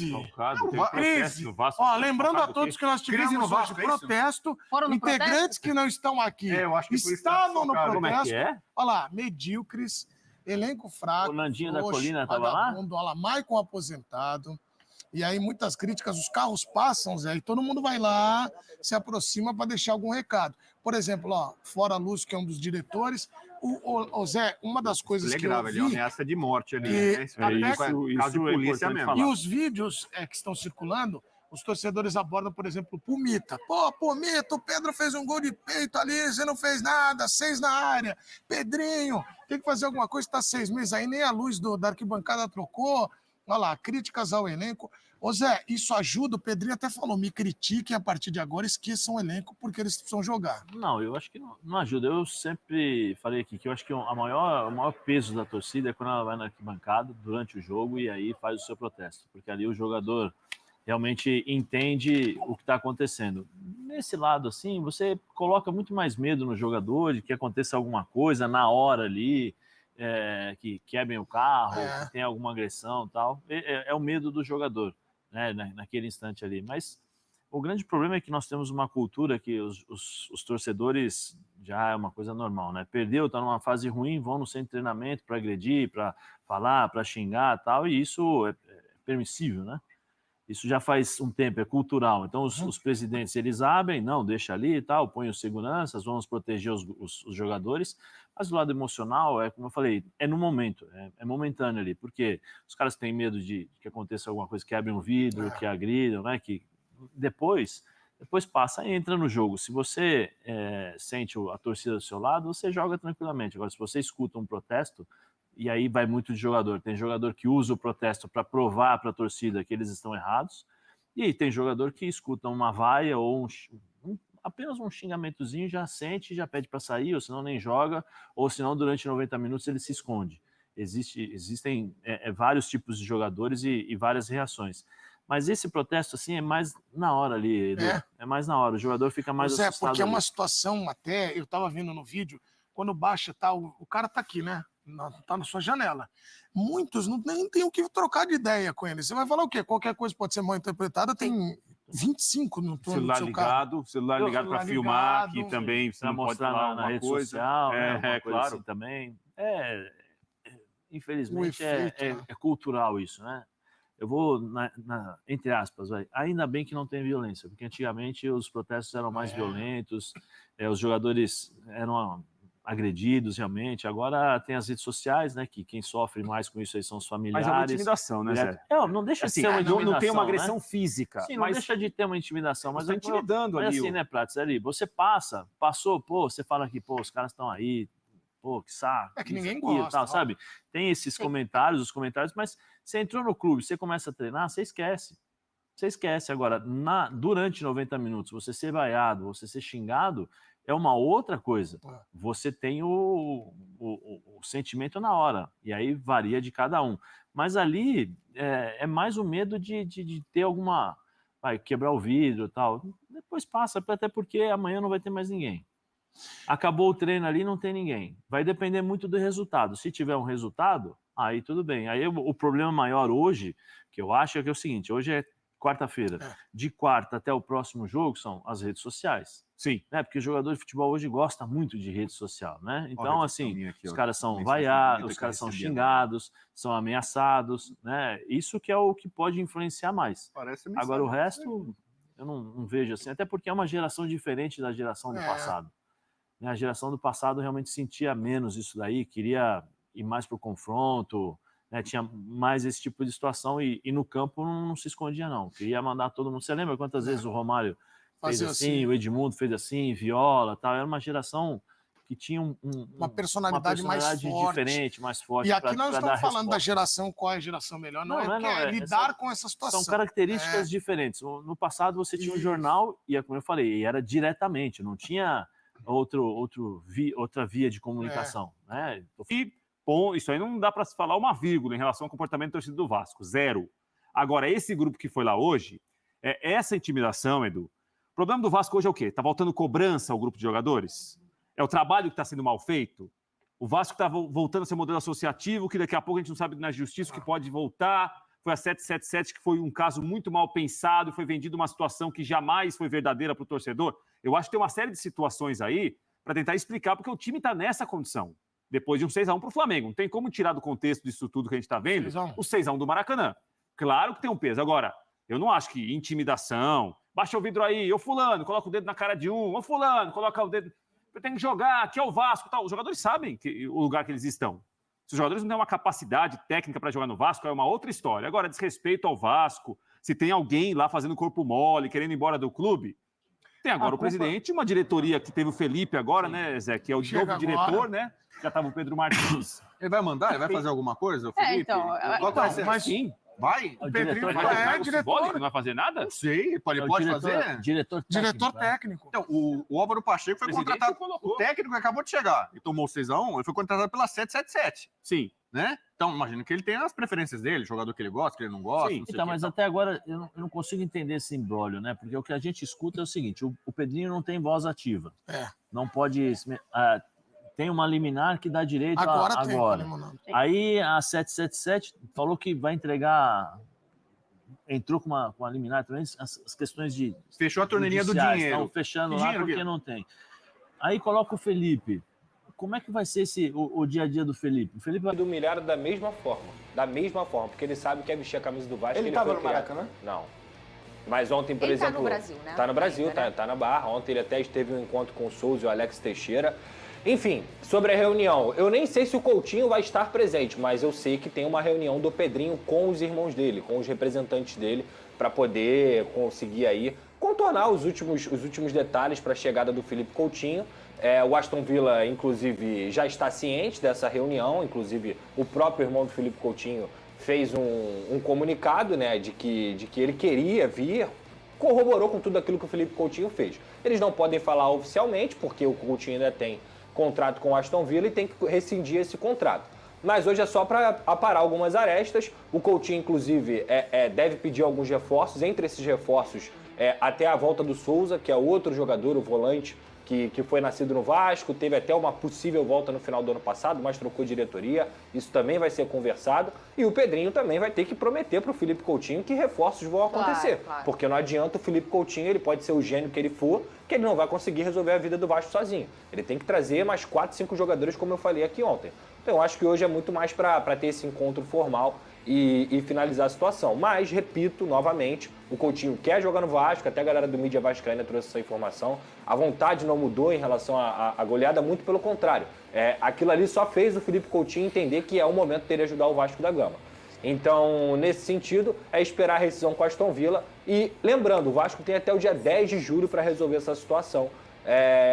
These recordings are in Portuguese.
crise. Crise. Ó, lembrando a todos que nós tivemos hoje protesto, integrantes que não estão aqui estavam no protesto. Olha lá, medíocres, elenco fraco. O Nandinho da Colina estava lá? Olha lá, Maicon aposentado. E aí muitas críticas, os carros passam, Zé, e todo mundo vai lá, se aproxima para deixar algum recado. Por exemplo, ó, Fora Lúcio, que é um dos diretores, o Zé, uma das coisas que eu vi... Ele ameaça de morte ali, né? Isso é polícia mesmo. E os vídeos que estão circulando, os torcedores abordam, por exemplo, o Pumita. Pô, Pumita, o Pedro fez um gol de peito ali, você não fez nada, 6 na área. Pedrinho, tem que fazer alguma coisa, está 6 meses aí, nem a luz da arquibancada trocou. Olha lá, críticas ao elenco. Ô Zé, isso ajuda? O Pedrinho até falou, me critiquem a partir de agora, esqueçam o elenco porque eles precisam jogar. Não, eu acho que não ajuda. Eu sempre falei aqui que eu acho que o maior peso da torcida é quando ela vai na arquibancada durante o jogo e aí faz o seu protesto. Porque ali o jogador realmente entende o que está acontecendo. Nesse lado, assim, você coloca muito mais medo no jogador de que aconteça alguma coisa na hora ali, que quebrem o carro, que tem alguma agressão e tal. É o medo do jogador, né, naquele instante ali. Mas o grande problema é que nós temos uma cultura que os torcedores já é uma coisa normal, né? Perdeu, está numa fase ruim, vão no centro de treinamento para agredir, para falar, para xingar e tal, e isso é permissível, né? Isso já faz um tempo, é cultural. Então, os presidentes, eles abrem, não, deixa ali e tal, põe os seguranças, vamos proteger os jogadores. Mas do lado emocional, como eu falei, é no momento, é momentâneo ali. Porque os caras têm medo de que aconteça alguma coisa, que abrem um vidro, que agridam, né? Que depois passa e entra no jogo. Se você sente a torcida do seu lado, você joga tranquilamente. Agora, se você escuta um protesto, e aí vai muito de jogador. Tem jogador que usa o protesto para provar para a torcida que eles estão errados, e tem jogador que escuta uma vaia ou apenas um xingamentozinho, já sente, já pede para sair, ou senão nem joga, ou senão durante 90 minutos ele se esconde. Existem vários tipos de jogadores e várias reações. Mas esse protesto, assim, é mais na hora ali, Edu. É mais na hora, o jogador fica mais assustado. Porque é ali. uma situação, até, eu estava vendo no vídeo, quando baixa, tá, o cara tá aqui, né? Tá na sua janela. Muitos nem tem o que trocar de ideia com ele. Você vai falar o quê? Qualquer coisa pode ser mal interpretada, tem 25 no torno do seu carro. Celular ligado para filmar, que também você não pode falar na rede coisa. social, Claro. assim também. Infelizmente é cultural isso, né? Eu vou, entre aspas, ainda bem que não tem violência, porque antigamente os protestos eram mais violentos, os jogadores eram agredidos realmente. Agora tem as redes sociais, né? Que quem sofre mais com isso aí são os familiares. Mas é uma intimidação, né, Zé? Não deixa de ser uma intimidação. Não tem uma agressão física. Sim, não deixa de ter uma intimidação. Mas está intimidando ali. Mas assim, né, Prates? Ali, você passou, você fala que, os caras estão aí, que saco. É que ninguém gosta. Tal, sabe? Tem esses comentários, mas você entrou no clube, você começa a treinar, você esquece. Você esquece. Agora, durante 90 minutos, você ser vaiado, você ser xingado, é uma outra coisa. Você tem o sentimento na hora, e aí varia de cada um. Mas ali é mais o medo de ter alguma... quebrar o vidro e tal. Depois passa, até porque amanhã não vai ter mais ninguém. Acabou o treino ali, não tem ninguém. Vai depender muito do resultado. Se tiver um resultado, aí tudo bem. Aí o problema maior hoje, que eu acho, é que é o seguinte, hoje é quarta-feira. De quarta até o próximo jogo são as redes sociais. Sim. Né? Porque o jogador de futebol hoje gosta muito de rede social, né? Então, assim, aqui, os caras são vaiados, os caras são xingados, são ameaçados, né? Isso que é o que pode influenciar mais. Agora, o resto, eu não vejo assim, até porque é uma geração diferente da geração do passado. A geração do passado realmente sentia menos isso daí, queria ir mais para o confronto, né? Tinha mais esse tipo de situação e no campo não se escondia, não. Queria mandar todo mundo. Você lembra quantas vezes o Romário fez assim, o Edmundo fez assim, Viola, tal. Era uma geração que tinha uma personalidade mais forte, diferente, mais forte. E aqui nós estamos falando da geração, qual é a geração melhor, lidar com essa situação. São características diferentes. No passado você tinha um jornal e, como eu falei, era diretamente, não tinha outra via de comunicação. Né? E, bom, isso aí não dá para se falar uma vírgula em relação ao comportamento da torcida do Vasco, 0. Agora, esse grupo que foi lá hoje, essa intimidação, Edu, o problema do Vasco hoje é o quê? Está voltando cobrança ao grupo de jogadores? É o trabalho que está sendo mal feito? O Vasco está voltando a ser modelo associativo, que daqui a pouco a gente não sabe na justiça o que pode voltar. foi a 777, que foi um caso muito mal pensado, foi vendido uma situação que jamais foi verdadeira para o torcedor. Eu acho que tem uma série de situações aí para tentar explicar porque o time está nessa condição. Depois de um 6-1 para o Flamengo. Não tem como tirar do contexto disso tudo que a gente está vendo 6-1. o 6-1 do Maracanã. Claro que tem um peso. Agora, eu não acho que intimidação, baixa o vidro aí, ô fulano, coloca o dedo na cara de um, ô fulano, coloca o dedo... Tem que jogar, aqui é o Vasco, tal. Os jogadores sabem o lugar que eles estão. Se os jogadores não têm uma capacidade técnica para jogar no Vasco, é uma outra história. Agora, desrespeito ao Vasco, se tem alguém lá fazendo corpo mole, querendo ir embora do clube, tem agora o presidente, uma diretoria que teve o Felipe agora, né, Zé, que é o novo diretor, né? Já estava o Pedro Martins. Ele vai mandar? Ele vai fazer alguma coisa, o Felipe? Então, Qual vai ser? mas sim. Vai? O Pedrinho Vai é diretor. diretor. Não vai fazer nada? Não sei, pode fazer? Diretor Diretor técnico. Então, o Álvaro Pacheco foi Presidente contratado. colocou. O técnico acabou de chegar e tomou o 6-1, ele foi contratado pela 777, Sim. né? Então, imagino que ele tem as preferências dele, jogador que ele gosta, que ele não gosta. Sim. Não sei Então, o quê. mas até agora eu não consigo entender esse imbróglio, né? Porque o que a gente escuta é o seguinte: o Pedrinho não tem voz ativa. É. Não pode. Tem uma liminar que dá direito Agora a tem. agora. Limonada. Aí a 777 falou que vai entregar. Entrou com uma liminar também, as questões de. Fechou a torneirinha do judiciais, dinheiro. Estão fechando Que lá dinheiro, porque Guilherme? não tem. Aí coloca o Felipe. Como é que vai ser o dia a dia do Felipe? O Felipe vai. Do Milharo da mesma forma, porque ele sabe que é vestir a camisa do Vasco. Ele foi estava no criado. Maracanã? Não. Mas ontem, por Ele tá exemplo... no Brasil, né? Tá no Brasil, Ainda, né? tá na Barra. Ontem ele até esteve um encontro com o Souza e o Alex Teixeira. Enfim, sobre a reunião, eu nem sei se o Coutinho vai estar presente, mas eu sei que tem uma reunião do Pedrinho com os irmãos dele, com os representantes dele, para poder conseguir aí contornar os últimos detalhes para a chegada do Felipe Coutinho. O Aston Villa, inclusive, já está ciente dessa reunião, inclusive o próprio irmão do Felipe Coutinho fez um comunicado, né, de que ele queria vir, corroborou com tudo aquilo que o Felipe Coutinho fez. Eles não podem falar oficialmente, porque o Coutinho ainda tem contrato com o Aston Villa e tem que rescindir esse contrato. Mas hoje é só para aparar algumas arestas. O Coutinho, inclusive, deve pedir alguns reforços. Entre esses reforços, até a volta do Souza, que é outro jogador, o volante, que foi nascido no Vasco, teve até uma possível volta no final do ano passado, mas trocou diretoria, isso também vai ser conversado, e o Pedrinho também vai ter que prometer para o Felipe Coutinho que reforços vão acontecer, Claro. porque não adianta o Felipe Coutinho, ele pode ser o gênio que ele for, que ele não vai conseguir resolver a vida do Vasco sozinho. Ele tem que trazer mais 4, 5 jogadores, como eu falei aqui ontem. Então eu acho que hoje é muito mais para ter esse encontro formal e finalizar a situação. Mas, repito novamente, o Coutinho quer jogar no Vasco, até a galera do Mídia Vascaína trouxe essa informação. A vontade não mudou em relação à goleada, muito pelo contrário. Aquilo ali só fez o Felipe Coutinho entender que é o momento dele ajudar o Vasco da Gama. Então, nesse sentido, é esperar a rescisão com a Aston Villa. E lembrando, o Vasco tem até o dia 10 de julho para resolver essa situação,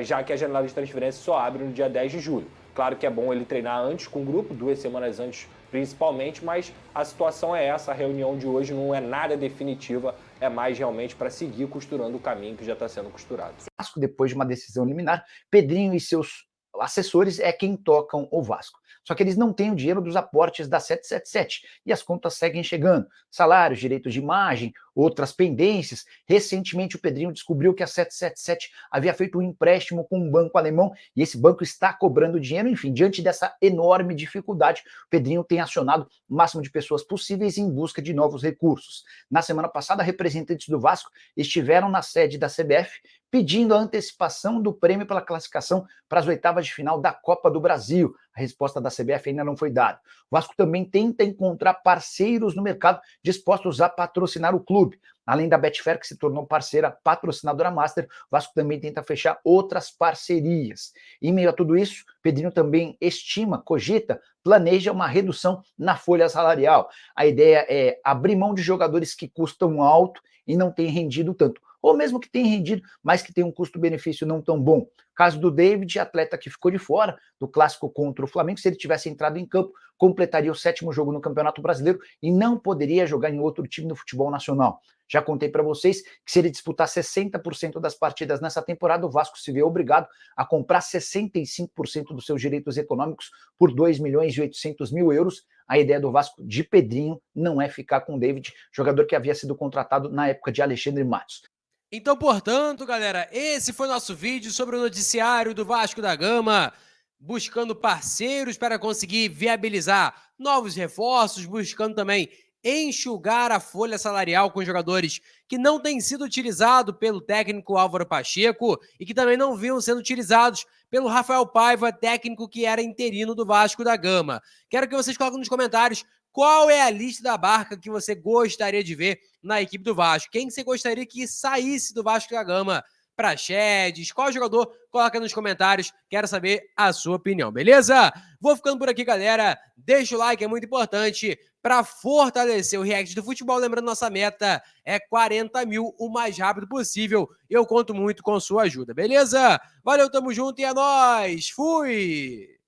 já que a janela de transferência só abre no dia 10 de julho. Claro que é bom ele treinar antes com o grupo, 2 semanas antes principalmente, mas a situação é essa, a reunião de hoje não é nada definitiva, é mais realmente para seguir costurando o caminho que já está sendo costurado. Vasco, depois de uma decisão liminar, Pedrinho e seus assessores é quem tocam o Vasco. Só que eles não têm o dinheiro dos aportes da 777 e as contas seguem chegando. Salários, direitos de imagem, outras pendências. Recentemente o Pedrinho descobriu que a 777 havia feito um empréstimo com um banco alemão e esse banco está cobrando dinheiro. Enfim, diante dessa enorme dificuldade, o Pedrinho tem acionado o máximo de pessoas possíveis em busca de novos recursos. Na semana passada, representantes do Vasco estiveram na sede da CBF pedindo a antecipação do prêmio pela classificação para as oitavas de final da Copa do Brasil. A resposta da CBF ainda não foi dada. O Vasco também tenta encontrar parceiros no mercado dispostos a patrocinar o clube. Além da Betfair, que se tornou parceira patrocinadora master, o Vasco também tenta fechar outras parcerias. Em meio a tudo isso, Pedrinho também estima, cogita, planeja uma redução na folha salarial. A ideia é abrir mão de jogadores que custam alto e não têm rendido tanto, ou mesmo que tenham rendido, mas que tem um custo-benefício não tão bom. Caso do David, atleta que ficou de fora do clássico contra o Flamengo, se ele tivesse entrado em campo, completaria o 7º jogo no Campeonato Brasileiro e não poderia jogar em outro time no futebol nacional. Já contei para vocês que se ele disputar 60% das partidas nessa temporada, o Vasco se vê obrigado a comprar 65% dos seus direitos econômicos por 2.800.000 euros. A ideia do Vasco de Pedrinho não é ficar com o David, jogador que havia sido contratado na época de Alexandre Matos. Então, portanto, galera, esse foi o nosso vídeo sobre o noticiário do Vasco da Gama, buscando parceiros para conseguir viabilizar novos reforços, buscando também enxugar a folha salarial com jogadores que não têm sido utilizados pelo técnico Álvaro Pacheco e que também não vinham sendo utilizados pelo Rafael Paiva, técnico que era interino do Vasco da Gama. Quero que vocês coloquem nos comentários qual é a lista da barca que você gostaria de ver na equipe do Vasco. Quem você gostaria que saísse do Vasco da Gama? Praxedes, qual jogador? Coloca nos comentários, quero saber a sua opinião, beleza? Vou ficando por aqui, galera. Deixa o like, é muito importante para fortalecer o react do futebol. Lembrando, nossa meta é 40 mil o mais rápido possível. Eu conto muito com sua ajuda, beleza? Valeu, tamo junto e é nóis! Fui!